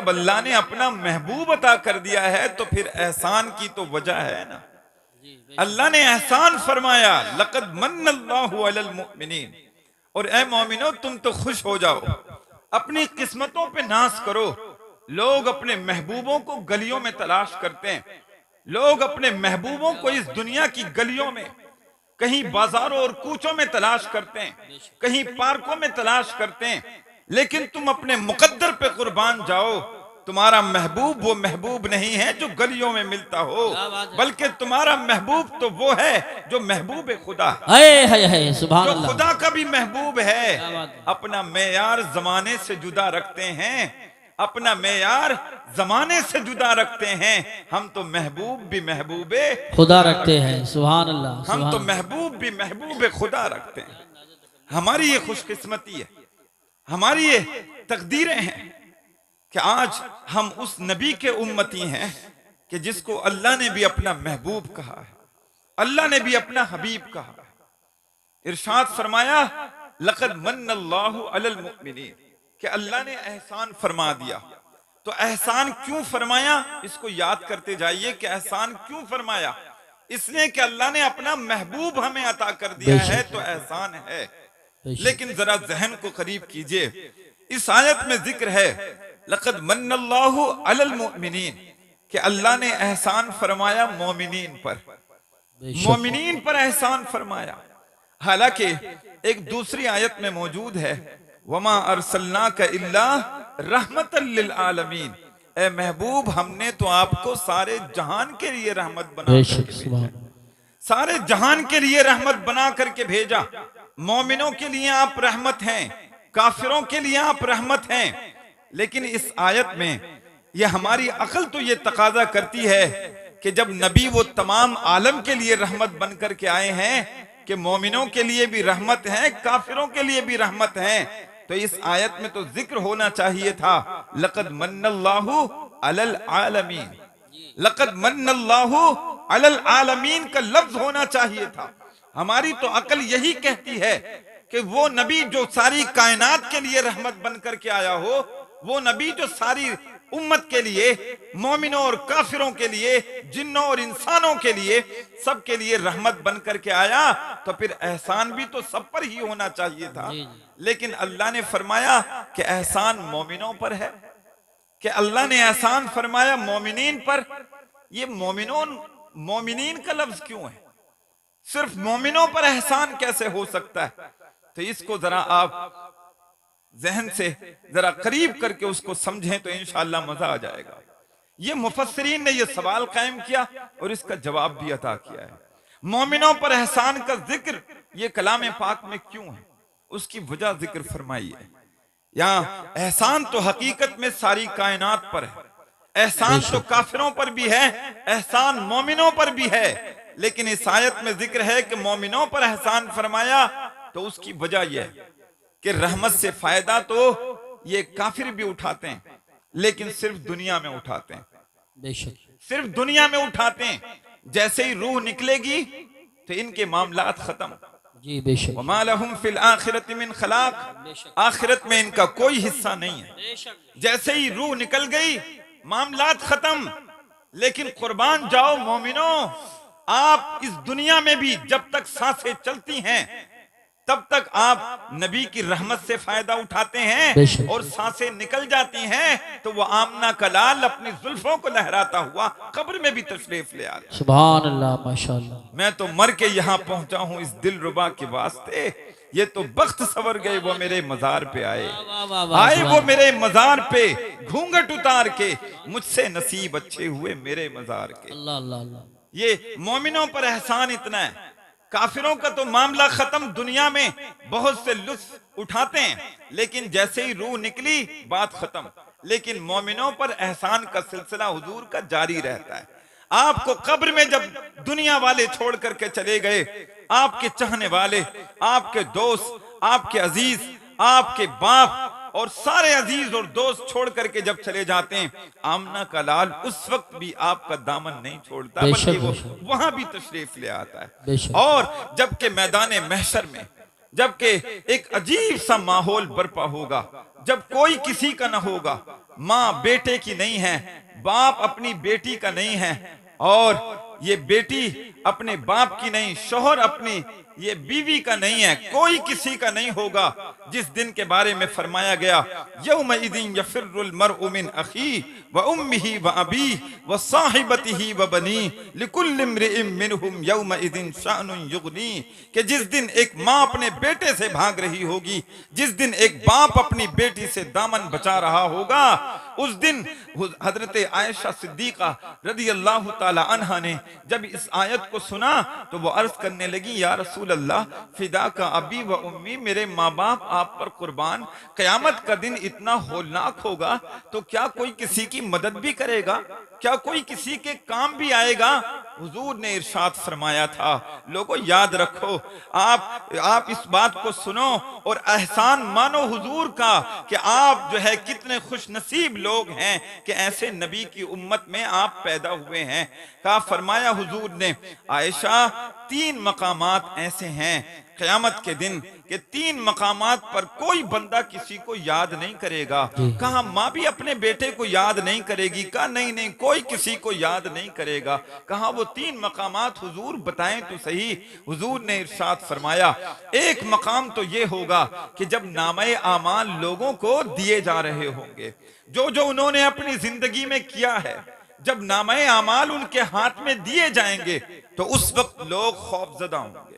जब अल्लाह ने अपना महबूब अता कर दिया है तो फिर एहसान की तो वजह है ना। अल्लाह ने एहसान फरमाया, लक़द मन्नल्लाहु अलल मुमिनीन, और ए मोमिनो तुम तो खुश हो जाओ, अपनी किस्मतों पे नाज करो। लोग अपने महबूबों को गलियों में तलाश करते हैं, लोग अपने महबूबों को इस दुनिया की गलियों में, कहीं बाजारों और कूचों में तलाश करते हैं, कहीं पार्कों में तलाश करते हैं, लेकिन तुम अपने मुकद्दर पे कुर्बान जाओ। तुम्हारा महबूब वो महबूब नहीं है जो गलियों में मिलता हो, बल्कि तुम्हारा महबूब तो वो है जो महबूब खुदा है, सुभान जो अल्लाह। खुदा का भी महबूब है। अपना मेयार जमाने से जुदा रखते हैं, अपना मेयार जमाने से जुदा रखते हैं। हम तो महबूब भी महबूबे खुदा रखते हैं, सुभान अल्लाह। हम तो महबूब भी महबूबे खुदा रखते हैं। हमारी ये खुशकिस्मती है, हमारी ये तकदीरें हैं कि आज हम उस नबी के उम्मती हैं कि जिसको अल्लाह ने भी अपना महबूब कहा है, अल्लाह ने भी अपना हबीब कहा है। इरशाद फरमाया, लक़द मन्नल्लाहु अलल मुमिनीन, कि अल्लाह ने एहसान फरमा दिया। तो एहसान क्यों फरमाया, इसको याद करते जाइए कि एहसान क्यों फरमाया। इसलिए कि अल्लाह ने अपना महबूब हमें अता कर दिया है, तो एहसान है। लेकिन जरा जहन को करीब कीजिए, इस आयत में जिक्र है लक़द मन्नल्लाहु अलल मुमिनीन, कि अल्लाह ने एहसान फरमाया मोमिनीन पर, मोमिनीन पर एहसान फरमाया। हालांकि एक दूसरी आयत में मौजूद है, वमा अरसलनाका इल्ला रहमतल लिल आलमीन, ए महबूब हमने तो आपको सारे जहान के लिए रहमत बना करके भेजा, सारे जहान के लिए रहमत बना करके भेजा। मोमिनों के लिए आप रहमत हैं, काफिरों के लिए आप रहमत हैं। लेकिन इस आयत में यह हमारी अकल तो ये तकाजा करती है कि जब नबी वो तमाम आलम के लिए रहमत बन करके आए हैं कि मोमिनों के लिए भी रहमत है, काफिरों के लिए भी रहमत है, तो इस आयत में तो जिक्र होना चाहिए था लक़द मन्नल्लाहु अलल आलमीन, लक़द मन्नल्लाहु अलल आलमीन का लफ्ज होना चाहिए था। हमारी तो अकल यही कहती है कि वो नबी जो सारी कायनात के लिए रहमत बन करके आया हो, वो नबी जो सारी उम्मत के लिए, मोमिनों और काफिरों के लिए, जिन्नों और इंसानों के लिए, सब के लिए रहमत बन करके आया, तो फिर एहसान भी तो सब पर ही होना चाहिए था। लेकिन अल्लाह ने फरमाया कि एहसान मोमिनों पर है, कि अल्लाह ने एहसान फरमाया मोमिनीन पर। ये मोमिनीन का लफ्ज क्यों है, सिर्फ मोमिनों पर एहसान कैसे हो सकता है? तो इसको जरा आप जहन से जरा करीब करके उसको समझें तो इंशाअल्लाह मजा आ जाएगा। ये मुफस्सिरीन ने ये सवाल कायम किया और इसका जवाब भी अता किया है। मोमिनों पर एहसान का जिक्र ये कलाम पाक में क्यों है, उसकी वजह जिक्र फरमाई है। यहाँ एहसान तो हकीकत में सारी कायनात पर है, एहसान तो काफिरों पर भी है, एहसान मोमिनों पर भी है। लेकिन इस आयत में जिक्र है कि मोमिनों पर एहसान फरमाया, तो उसकी वजह यह है कि रहमत से फायदा तो ये काफिर भी उठाते हैं, लेकिन सिर्फ दुनिया में उठाते हैं, बेशक सिर्फ दुनिया में उठाते हैं। जैसे ही रूह निकलेगी तो इनके मामलात खत्म। जी बेशक। वमा लहुम फिल आखिरति मिन खलाक, आखिरत में इनका कोई हिस्सा नहीं है। जैसे ही रूह निकल गई मामलात खत्म। लेकिन कुर्बान जाओ मोमिनो, आप इस दुनिया में भी जब तक सांसें चलती हैं तब तक आप नबी की रहमत से फायदा उठाते हैं, और सांसें निकल जाती हैं तो वो आमना का लाल अपनी जुल्फों को लहराता हुआ कब्र में भी तशरीफ ले आता है। सुभान अल्लाह, माशाअल्लाह। मैं तो मर के यहाँ पहुंचा हूँ इस दिलरुबा के वास्ते, ये तो बख्त सवर गए वो मेरे मजार पे आए, आए वो मेरे मजार पे घूंघट उतार के, मुझसे नसीब अच्छे हुए मेरे मजार के। अल्लाह अल्लाह अल्लाह। ये मोमिनों पर एहसान इतना है। काफिरों का तो मामला खत्म, दुनिया में बहुत से लुत्फ उठाते हैं, लेकिन जैसे ही रूह निकली बात खत्म। लेकिन मोमिनों पर एहसान का सिलसिला हुजूर का जारी रहता है। आपको कब्र में जब दुनिया वाले छोड़ करके चले गए, आपके चाहने वाले, आपके दोस्त, आपके अजीज, आपके बाप और सारे अजीज और दोस्त छोड़ करके जब चले जाते हैं, आमना का लाल उस वक्त भी आपका दामन नहीं छोड़ता, बल्कि वो वहां भी तशरीफ ले आता है। और जबकि मैदान महशर में जबकि एक अजीब सा माहौल बर्पा होगा, जब कोई किसी का ना होगा, माँ बेटे की नहीं है, बाप अपनी बेटी का नहीं है, और ये बेटी अपने बाप की नहीं, शोहर अपनी ये बीवी का नहीं है, कोई किसी का नहीं होगा। जिस दिन के बारे में फरमाया गया, यौमइज़िन यफ़िर्रुल मर्उ मिन अख़ीही व उम्मिही व अबीही व साहिबतिही व बनीही लिकुल्लि इम्रिइन मिनहुम यौमइज़िन शअनुन युग़नीह, कि जिस दिन एक माँ अपने बेटे से भाग रही होगी, जिस दिन एक बाप अपनी बेटी से दामन बचा रहा होगा, उस दिन हजरत आयशा सिद्दीक़ा रज़ी अल्लाह ताला अन्हा ने जब इस आयत को सुना तो वो अर्ज करने लगी, या रसूल अल्लाह, फिदा का अबी व उम्मी, मेरे माँ बाप आप पर कुर्बान, कयामत का दिन इतना होलनाक होगा तो क्या कोई किसी की मदद भी करेगा, क्या कोई किसी के काम भी आएगा? हुजूर ने इरशाद फरमाया था, लोगों याद रखो, आप इस बात को सुनो और एहसान मानो हुजूर का कि आप जो है कितने खुश नसीब लोग हैं कि ऐसे नबी की उम्मत में आप पैदा हुए हैं। कहा, फरमाया हुजूर ने, आयशा, 3 मकामात ऐसे हैं क़यामत के दिन कि 3 मकामात पर कोई बंदा किसी को याद नहीं करेगा। कहा, माँ भी अपने बेटे को याद नहीं करेगी? कहा, नहीं, कोई किसी को याद नहीं करेगा। कहा, वो 3 मकामात हुजूर बताएं तो सही। हुजूर ने इरशाद फरमाया, एक मकाम तो ये होगा कि जब नामे आमाल लोगों को दिए जा रहे होंगे, जो उन्होंने अपनी जिंदगी में किया है, जब नामे आमाल उनके हाथ में दिए जाएंगे तो उस वक्त लोग खौफजदा होंगे।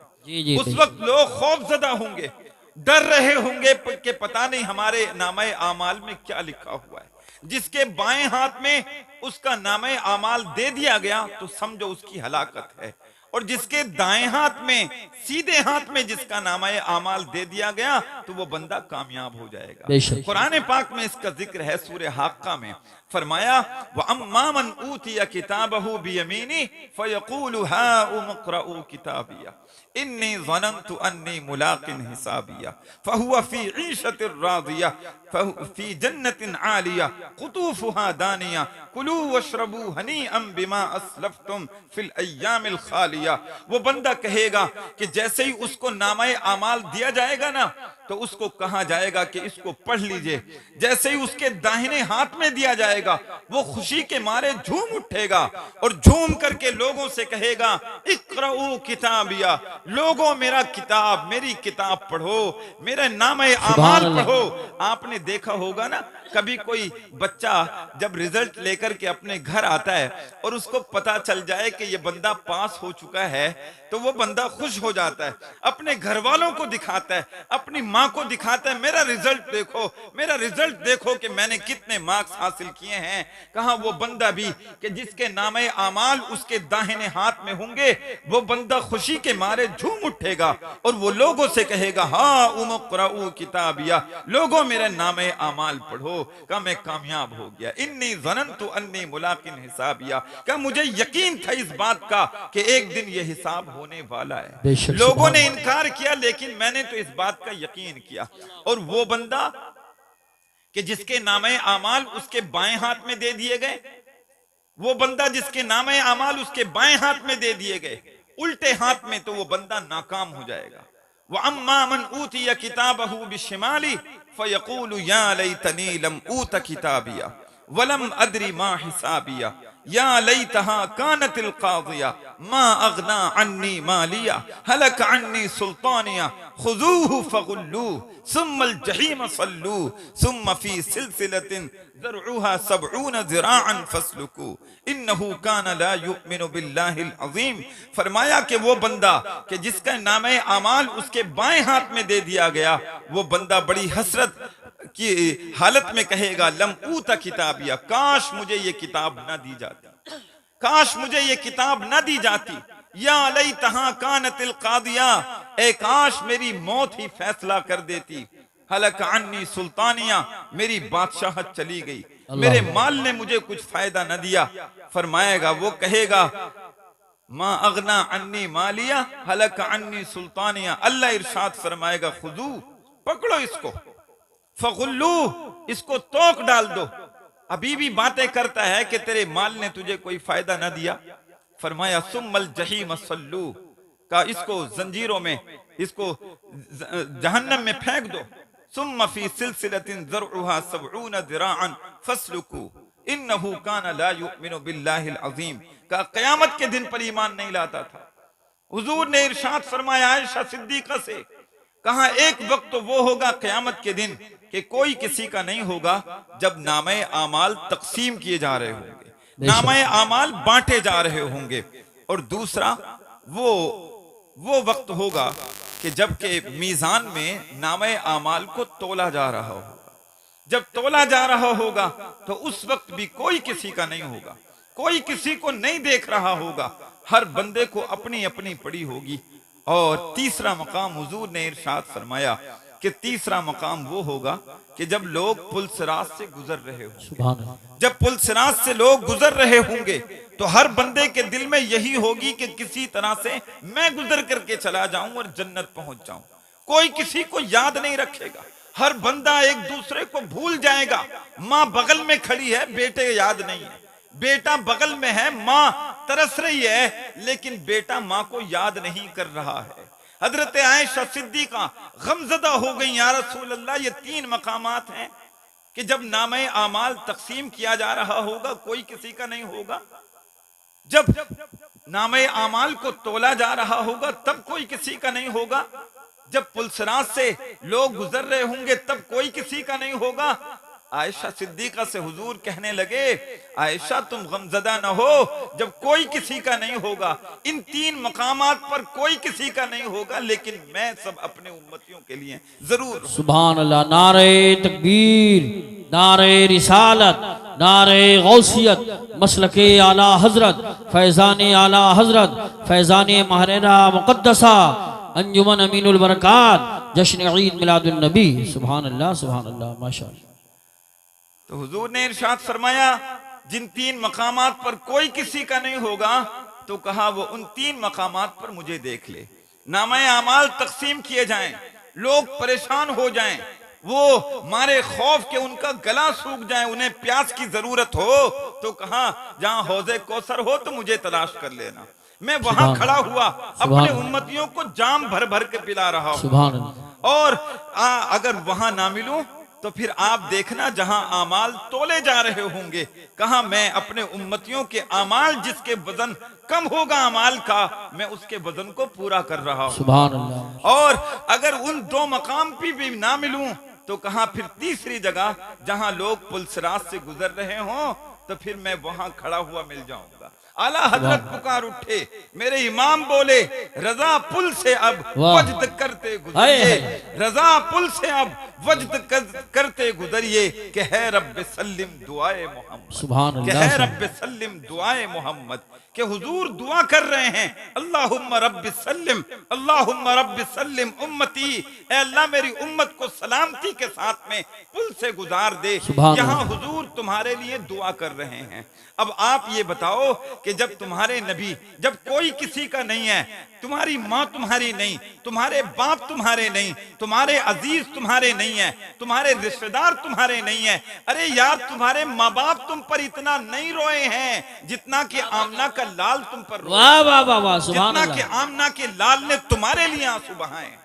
उस वक्त लोग खौफजदा होंगे, डर रहे होंगे कि पता नहीं हमारे नामे आमाल में क्या लिखा हुआ है। जिसके बाएं हाथ में उसका नामे आमाल दे दिया गया तो समझो उसकी हलाकत है, और जिसके दाएं हाथ में, सीधे हाथ में जिसका नामे आमाल दे दिया गया तो वो बंदा कामयाब हो जाएगा। कुरान पाक में इसका जिक्र है सूरह हाक्का में, फरमाया, व अम्मा मन ऊतिया किताबहु बियमीनी फयक़ूलु हाउम इक़्रऊ किताबिया इन्नी ज़नन्तु अन्नी मुलाक़िन हिसाबिया फ़हुव फ़ी ईशतिर राज़िया फ़ी जन्नतिन आलिया क़ुतूफ़ुहा दानिया कुलू वशरबू हनीअम बिमा अस्लफ़्तुम फ़िल अय्यामिल ख़ालिया। वो बंदा कहेगा कि जैसे ही उसको नामे आमाल दिया जाएगा ना तो उसको कहा जाएगा कि इसको पढ़ लीजिए। जैसे ही उसके दाहिने हाथ में दिया जाएगा वो खुशी के मारे झूम उठेगा और झूम करके लोगों से कहेगा, इक़्रऊ किताबिया, लोगों मेरा किताब, मेरी किताब पढ़ो, मेरे नामे आमाल पढ़ो। आपने देखा होगा ना, कभी कोई बच्चा जब रिजल्ट लेकर के अपने घर आता है और उसको पता चल जाए कि ये बंदा पास हो चुका है तो वो बंदा खुश हो जाता है, अपने घर वालों को दिखाता है, अपनी माँ को दिखाता है, मेरा रिजल्ट देखो, मेरा रिजल्ट देखो कि मैंने कितने मार्क्स हासिल किए हैं। कहा, वो बंदा भी कि जिसके नामे आमाल उसके दाहिने हाथ में होंगे, वो बंदा खुशी के मारे झूम उठेगा और वो लोगों से कहेगा, हाँ उमक़्रऊ किताबिया, लोगों मेरे नामे आमाल पढ़ो। कहा, मैं कामयाब हो गया। इन्नी ज़नन्तु अन्नी मुलाक़िन हिसाबिया, क्या मुझे यकीन था इस बात का कि एक दिन ये हिसाब होने वाला है। लोगों ने इनकार किया लेकिन मैंने तो इस बात का यकीन किया। और वो बंदा कि जिसके नामे आमाल उसके बाएं हाथ में दे दिए गए, वो बंदा जिसके नामे आमाल उसके बाएं हाथ में दे दिए गए उल्टे हाथ में, तो वो बंदा नाकाम हो जाएगा। व अम्मा मन ऊतिया किताबहु बिशिमाली फयक़ूलु या लैतनी लम ऊत किताबिया वलम अद्री मा हिसाबिया या लैतहा कानतिल क़ाज़िया मा अग़ना अन्नी मालिया हलक अन्नी सुल्तानिया खुज़ूहु फ़ग़ुल्लूहु सुम्मल जहीम सल्लूहु सुम्म फ़ी सिलसिलतिन ज़रउहा सबऊन ज़िराअन फ़स्लुकू इन्नहु कान ला युमिनु बिल्लाहिल अज़ीम। फरमाया कि वो बंदा कि जिसका नामे आमाल उसके बाएं हाथ में दे दिया गया, वो बंदा बड़ी हसरत की हालत में कहेगा, लम ऊता किताबिया, काश मुझे ये किताब ना दी जाती, काश मुझे ये किताब ना दी जाती। या लैतहा कानतिल क़ादिया, ए काश मेरी मौत ही फैसला कर देती। हलक अन्नी सुल्तानिया, मेरी बादशाहत चली गई, मेरे माल ने मुझे कुछ फायदा न दिया। फरमाएगा, वो कहेगा, मा अग़ना अन्नी मालिया हलक अन्नी सुल्तानिया। अल्लाह इरशाद फरमाएगा, खुजू, पकड़ो इसको, फ़ग़ुल्लू, इसको तोक डाल दो। अभी भी बातें करता है कि तेरे माल ने तुझे कोई फायदा न दिया। फरमाया, सुम्मल जहीम सल्लू, का इसको जंजीरों में इसको जहन्नम में फेंक दो। सुम्मा फी सिलसिलतिन ज़रउहा सबऊन ज़िराअन फस्लुकू इन्नहु काना ला युमिनु बिल्लाहिल अज़ीम का क़यामत के दिन पर ईमान नहीं लाता था। हुजूर ने इरशाद फरमाया आयशा सिद्दीक़ा से, कहा एक वक्त तो वो होगा क़यामत के दिन कि कोई किसी का नहीं होगा जब नामे आमाल तकसीम किए जा रहे होंगे, नामे आमाल बांटे जा रहे होंगे। और दूसरा वो वक्त होगा कि जबकि मीज़ान में नामे आमाल को तोला जा रहा होगा। जब तोला जा रहा होगा तो उस वक्त भी कोई किसी का नहीं होगा, कोई किसी को नहीं देख रहा होगा, हर बंदे को अपनी अपनी पड़ी होगी। और तीसरा मकाम हुजूर ने इरशाद फरमाया कि तीसरा मकाम वो होगा कि जब लोग पुल सिरात से गुजर रहे होंगे, जब पुल सिरात से लोग गुजर रहे होंगे तो हर बंदे के दिल में यही होगी कि किसी तरह से मैं गुजर करके चला जाऊं और जन्नत पहुंच जाऊं। कोई किसी को याद नहीं रखेगा, हर बंदा एक दूसरे को भूल जाएगा। माँ बगल में खड़ी है, बेटे याद नहीं है, बेटा बगल में है, माँ तरस रही है, लेकिन बेटा माँ को याद नहीं कर रहा है। हजरत आयशा सिद्दीक़ा गमज़दा हो गई, या रसूल अल्लाह ये 3 मकामात हैं कि जब नामे आमाल तकसीम किया जा रहा होगा कोई किसी का नहीं होगा, जब नामे आमाल को तोला जा रहा होगा तब कोई किसी का नहीं होगा, जब पुलसरात से लोग गुजर रहे होंगे तब कोई किसी का नहीं होगा। आयशा सिद्दीक़ा से हुजूर कहने लगे, आयशा तुम गमज़दा न हो, जब कोई किसी का नहीं होगा, इन 3 मकामात पर कोई किसी का नहीं होगा, लेकिन मैं सब अपने उम्मतियों के लिए जरूर। सुभान अल्लाह। नारे तकबीर, नारे रिसालत, नारे गौसियत, मसलके आला हजरत, फैज़ाने आला हजरत, फैज़ाने महरेरा मुक़द्दसा, अंजुमन अमीनुल बरकात, जश्न ईद मिलादुन नबी। सुभान अल्लाह, सुभान अल्लाह, माशाअल्लाह। तो हुजूर ने इरशाद फरमाया जिन 3 मकामात पर कोई किसी का नहीं होगा, तो कहा वो उन 3 मकामात पर मुझे देख ले। नामे आमाल तकसीम किए जाएं, लोग परेशान हो जाएं, वो मारे खौफ के उनका गला सूख जाए, उन्हें प्यास की जरूरत हो, तो कहा जहां हौजे कौसर हो तो मुझे तलाश कर लेना। मैं वहां खड़ा हुआ अपने उम्मतियों को जाम भर भर के पिला रहा हूं, और अगर वहां ना मिलूं तो फिर आप देखना जहां आमाल तोले जा रहे होंगे, कहा मैं अपने उम्मतियों के आमाल जिसके वजन कम होगा आमाल का, मैं उसके वजन को पूरा कर रहा हूं। सुभान अल्लाह। और अगर उन 2 मकाम पे भी ना मिलूं तो कहा फिर तीसरी जगह जहां लोग पुल सिरात से गुजर रहे हों तो फिर मैं वहां खड़ा हुआ मिल जाऊंगा। आला हजरत पुकार उठे, मेरे इमाम बोले रजा पुल से अब वजद करते गुजरिए, रजा पुल से अब वजद करते गुजरिए कि है रब्बे सल्लिम दुआए मोहम्मद, सुभान अल्लाह, कि है रब्बे सल्लिम दुआए मोहम्मद, कि हुजूर दुआ कर रहे हैं अल्लाहुम्मा रब्बि सल्लिम, अल्लाहुम्मा रब्बि सल्लिम उम्मती, ऐ अल्लाह मेरी उम्मत को सलामती के साथ में पुल से गुजार दे। यहाँ हुजूर तुम्हारे लिए दुआ कर रहे हैं। अब आप ये बताओ कि जब तुम्हारे नबी, जब कोई किसी का नहीं है, तुम्हारी माँ तुम्हारी नहीं, तुम्हारे बाप तुम्हारे नहीं, तुम्हारे अजीज तुम्हारे नहीं है, तुम्हारे रिश्तेदार तुम्हारे नहीं है, अरे यार तुम्हारे माँ बाप तुम पर इतना नहीं रोए हैं जितना कि आमना का लाल तुम पर रोए, वाह वाह वाह वाह, जितना कि आमना के लाल ने तुम्हारे लिए आंसू बहाए।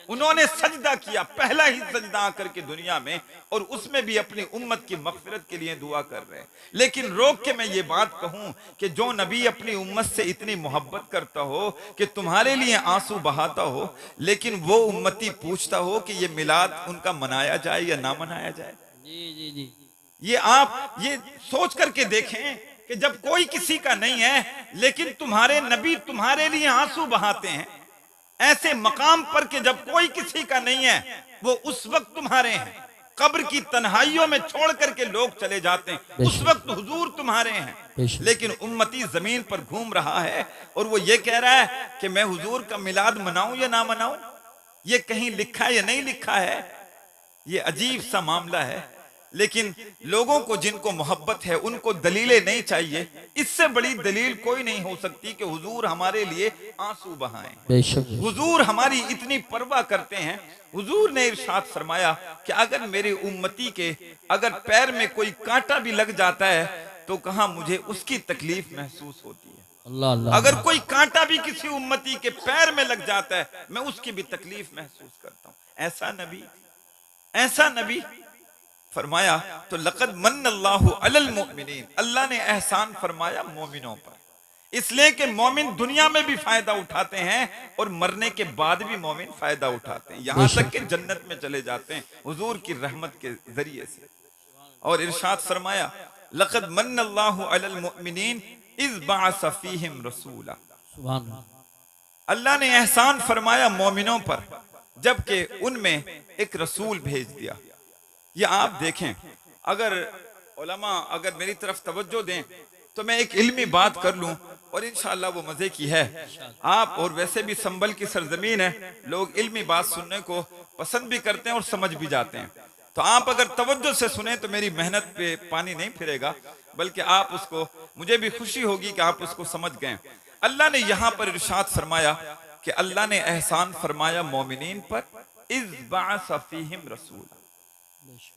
उन्होंने सजदा किया, पहला ही सजदा आकर के दुनिया में, और उसमें भी अपनी उम्मत की मगफिरत के लिए दुआ कर रहे हैं। लेकिन रोक के मैं ये बात कहूं कि जो नबी अपनी उम्मत से इतनी मोहब्बत करता हो कि तुम्हारे लिए आंसू बहाता हो, लेकिन वो उम्मती पूछता हो कि ये मिलाद उनका मनाया जाए या ना मनाया जाए। जी जी जी, ये आप ये सोच करके देखें कि जब कोई किसी का नहीं है लेकिन तुम्हारे नबी तुम्हारे लिए आंसू बहाते हैं, ऐसे मकाम पर कि जब कोई किसी का नहीं है, वो उस वक्त तुम्हारे हैं। कब्र की तन्हाइयों में छोड़ करके लोग चले जाते हैं, उस वक्त हुजूर तुम्हारे हैं। लेकिन उम्मती जमीन पर घूम रहा है और वो ये कह रहा है कि मैं हुजूर का मिलाद मनाऊं या ना मनाऊं, ये कहीं लिखा है या नहीं लिखा है। ये अजीब सा मामला है। लेकिन लोगों को जिनको मोहब्बत है उनको दलीलें नहीं चाहिए, इससे बड़ी दलील कोई नहीं हो सकती कि हुजूर हमारे लिए आंसू बहाएं। हुजूर हमारी इतनी परवाह करते हैं। हुजूर ने इरशाद फरमाया कि अगर मेरी उम्मती के अगर पैर में कोई कांटा भी लग जाता है तो कहा मुझे उसकी तकलीफ महसूस होती है। अल्लाह अल्लाह। अगर कोई कांटा भी किसी उम्मती के पैर में लग जाता है मैं उसकी भी तकलीफ महसूस करता हूं। ऐसा नबी फरमाया तो लक़द मन्नल्लाहु अलल मुमिनीन, अल्लाह ने एहसान फरमाया मोमिनों पर, इसलिए कि मोमिन दुनिया में भी फायदा उठाते हैं और मरने के बाद भी मोमिन फायदा उठाते हैं, यहां तक कि जन्नत में चले जाते हैं हुजूर की रहमत के जरिए से। और इरशाद फरमाया लक़द मन्नल्लाहु अलल मुमिनीन इज़ बअस फ़ीहिम रसूला, सुभान अल्लाह। अल्लाह ने एहसान फरमाया मोमिनों पर जबकि उनमें एक रसूल भेज दिया। ये आप देखें, अगर उलमा अगर मेरी तरफ तवज्जो दें तो मैं एक इल्मी बात कर लूं और इंशाअल्लाह वो मजे की है। आप और वैसे भी संबल की सरजमीन है, लोग इल्मी बात सुनने को पसंद भी करते हैं और समझ भी जाते हैं। तो आप अगर तवज्जो से सुने तो मेरी मेहनत पे पानी नहीं फिरेगा, बल्कि आप उसको, मुझे भी खुशी होगी कि आप उसको समझ गए। अल्लाह ने यहाँ पर इरशाद फरमाया कि अल्लाह ने एहसान फरमाया मोमिनीन पर, इज़ बअस फ़ीहिम रसूला।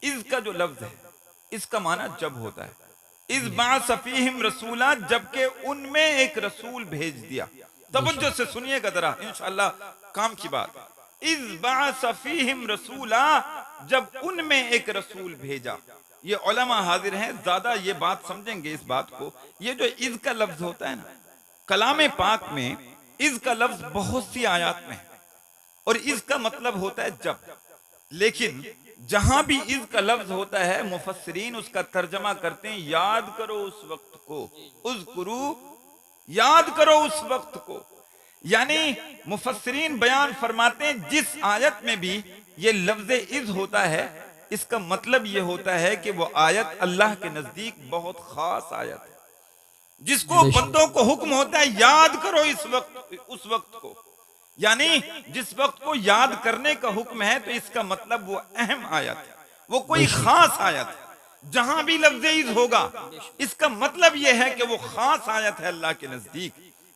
इज़ का जो लफ्ज है इसका माना जब होता है, इज़ बअस फ़ीहिम रसूला, जबकि उनमें एक रसूल भेज दिया। तवज्जो से सुनिएगा जरा, इंशाअल्लाह काम की बात। इज़ बअस फ़ीहिम रसूला, जब उनमें एक रसूल भेजा। ये उलमा हाजिर हैं, ज्यादा ये बात समझेंगे इस बात को। ये जो इज़ का लफ्ज होता है ना, कलाम पाक में इज़ का लफ्ज बहुत सी आयात में है और इज़ का मतलब होता है जब, लेकिन जहां भी इज़ का लफ्ज होता है मुफस्सिरीन उसका तर्जमा करते हैं याद करो उस वक्त को, उज़कुरू, याद करो उस वक्त को। यानी मुफस्सिरीन बयान फरमाते हैं जिस आयत में भी ये लफ्ज इज़ होता है इसका मतलब ये होता है कि वो आयत अल्लाह के नजदीक बहुत खास आयत है, जिसको बंदों को हुक्म होता है याद करो इस वक्त, उस वक्त को। यानी जिस वक्त को याद करने का हुक्म है तो इसका मतलब वो अहम आयत है, वो कोई खास आयत है। जहां भी लफ्ज़ इज़ होगा इसका मतलब यह है कि वो खास आयत है अल्लाह के नजदीक।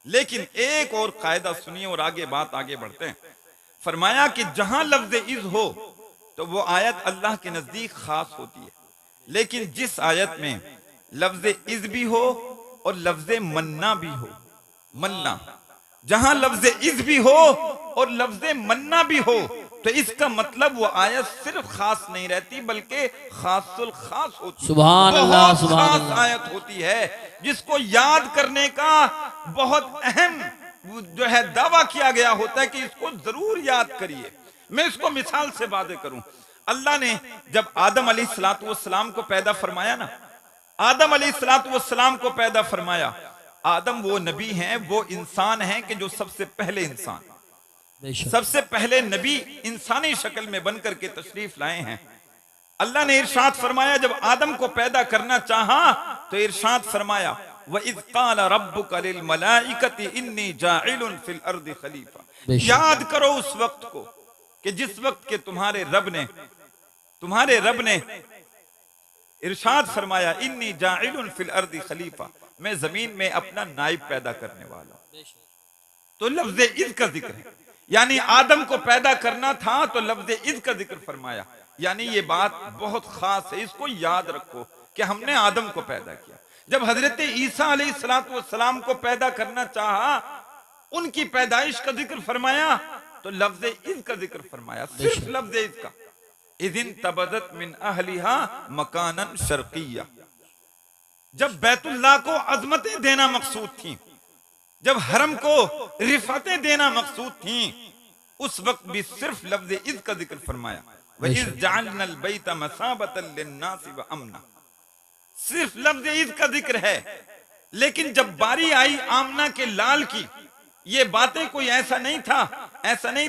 लेकिन एक और कायदा सुनिए और आगे बात आगे बढ़ते हैं। फरमाया कि जहां लफ्ज़ इज़ हो तो वो आयत अल्लाह के नजदीक खास होती है, लेकिन जिस आयत में लफ्ज़ इज़ भी हो और लफ्ज़ मन्ना भी हो, मन्ना, जहां लफ्ज़ इज़ भी हो और लफ्ज़ मन्ना भी हो तो इसका मतलब वो आयत सिर्फ खास नहीं रहती बल्कि खासुल खास होती है। सुभान अल्लाह, बहुत सुभान खास अल्लाह। आयत होती है जिसको याद करने का बहुत अहम जो है दावा किया गया होता है कि इसको जरूर याद करिए। मैं इसको मिसाल से बातें करूं। अल्लाह ने जब आदम अलैहिस्सलातु वस्सलाम को पैदा फरमाया ना, आदम अलैहिस्सलातु वस्सलाम को पैदा फरमाया, आदम वो नबी हैं, वो इंसान हैं कि जो सबसे पहले इंसान, सबसे पहले नबी इंसानी शक्ल में बनकर के तशरीफ लाए हैं। अल्लाह ने इरशाद फरमाया जब आदम को पैदा करना चाहा तो इरशाद फरमाया वइज़ क़ाल रब्बुका लिल मलाइकति इन्नी जाइलुन फिल अर्दि खलीफा। याद करो उस वक्त को कि जिस वक्त के तुम्हारे रब ने इरशाद फरमाया इन्नी जाइलुन फिल अर्दि खलीफा, मैं जमीन में अपना नाइब पैदा करने वाला हूं। तो लफ्ज़ इज़ का जिक्र है, यानी आदम को पैदा करना था तो लफ्ज़ इज़ का जिक्र फरमाया। यानी ये बात बहुत खास है, इसको याद रखो कि हमने आदम को पैदा किया। जब हजरत ईसा अलैहिस्सलातु वस्सलाम को पैदा करना चाहा, उनकी पैदाइश का जिक्र फरमाया तो लफ्ज़ इज़ का जिक्र फरमाया, सिर्फ लफ्ज़ इज़ का। इज़िन तबदत मिन अहलिहा मकानन शर्किया, जब बैतुल्लाह को अजमतें देना मकसूद थी, जब हरम को रिफातें देना मकसूद थी, उस वक्त भी सिर्फ लफ्ज़ इज़ का जिक्र फरमाया। वइज़ जअलनल बैत मसाबतन लिन्नासि व अमना, सिर्फ लफ्ज़ इज़ का जिक्र है। लेकिन जब बारी आई आमना के लाल की, ये बातें कोई ऐसा नहीं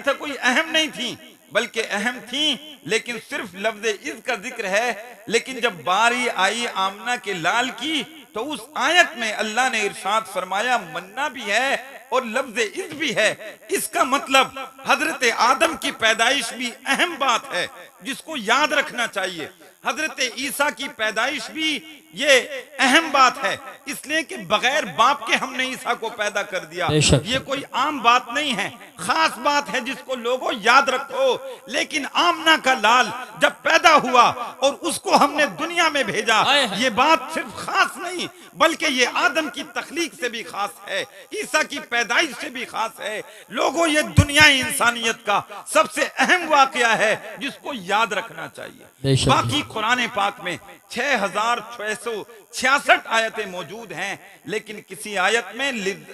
था कोई अहम नहीं थी, बल्कि अहम थी, लेकिन सिर्फ लफ्ज़ इज़ का जिक्र है। लेकिन जब बारी आई आमना के लाल की तो उस आयत में अल्लाह ने इरशाद फरमाया मन्ना भी है और लफ्ज़ इज़ भी है। इसका मतलब हजरत आदम की पैदाइश भी अहम बात है जिसको याद रखना चाहिए। हजरत ईसा की पैदाइश भी ये अहम बात है, इसलिए कि बगैर बाप के हमने ईसा को पैदा कर दिया। ये कोई आम बात नहीं है, खास बात है जिसको लोगों याद रखो। लेकिन आमना का लाल जब पैदा हुआ और उसको हमने दुनिया में भेजा, ये बात सिर्फ खास नहीं बल्कि ये आदम की तख्लीक से भी खास है, ईसा की पैदाइश से भी खास है। लोगों, ये दुनिया इंसानियत का सबसे अहम वाकया है जिसको याद रखना चाहिए। बाकी कुरान पाक में 6666 आयतें मौजूद हैं, लेकिन किसी आयत में